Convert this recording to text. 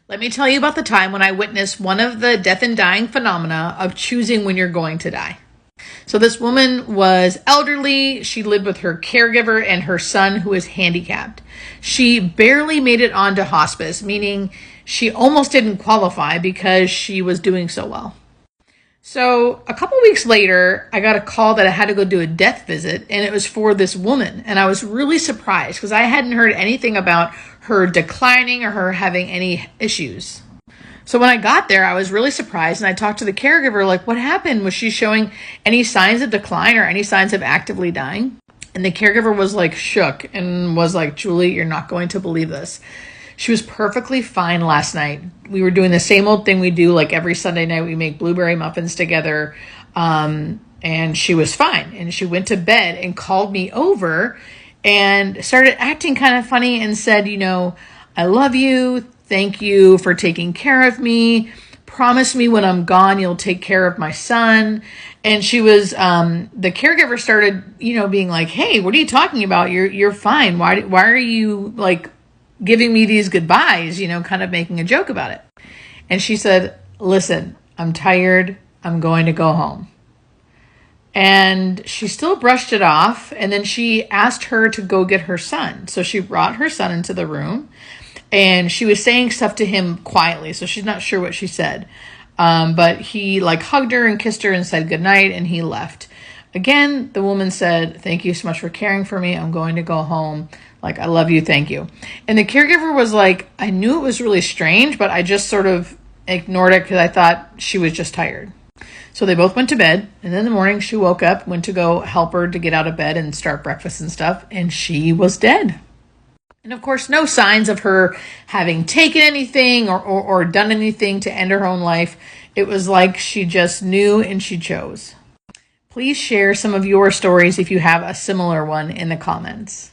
Let me tell you about the time when I witnessed one of the death and dying phenomena of choosing when you're going to die. So this woman was elderly. She lived with her caregiver and her son who is handicapped. She barely made it onto hospice, meaning she almost didn't qualify because she was doing so well. So a couple weeks later, I got a call that I had to go do a death visit, and it was for this woman. And I was really surprised because I hadn't heard anything about her declining or her having any issues. So when I got there, I was really surprised, and I talked to the caregiver, like, what happened? Was she showing any signs of decline or any signs of actively dying? And the caregiver was like shook and was like, Julie, you're not going to believe this. She was perfectly fine last night. We were doing the same old thing we do, like every Sunday night. We make blueberry muffins together, and she was fine. And she went to bed and called me over and started acting kind of funny and said, I love you. Thank you for taking care of me. Promise me when I'm gone, you'll take care of my son. And she was, the caregiver started, being like, hey, what are you talking about? You're fine. Why are you like giving me these goodbyes, kind of making a joke about it. And she said, listen, I'm tired. I'm going to go home. And she still brushed it off. And then she asked her to go get her son. So she brought her son into the room and she was saying stuff to him quietly. So she's not sure what she said. But he hugged her and kissed her and said goodnight, and he left. Again, the woman said, thank you so much for caring for me. I'm going to go home. I love you. Thank you. And the caregiver was like, I knew it was really strange, but I just sort of ignored it because I thought she was just tired. So they both went to bed. And then in the morning she woke up, went to go help her to get out of bed and start breakfast and stuff. And she was dead. And of course, no signs of her having taken anything or done anything to end her own life. It was like she just knew and she chose. Please share some of your stories if you have a similar one in the comments.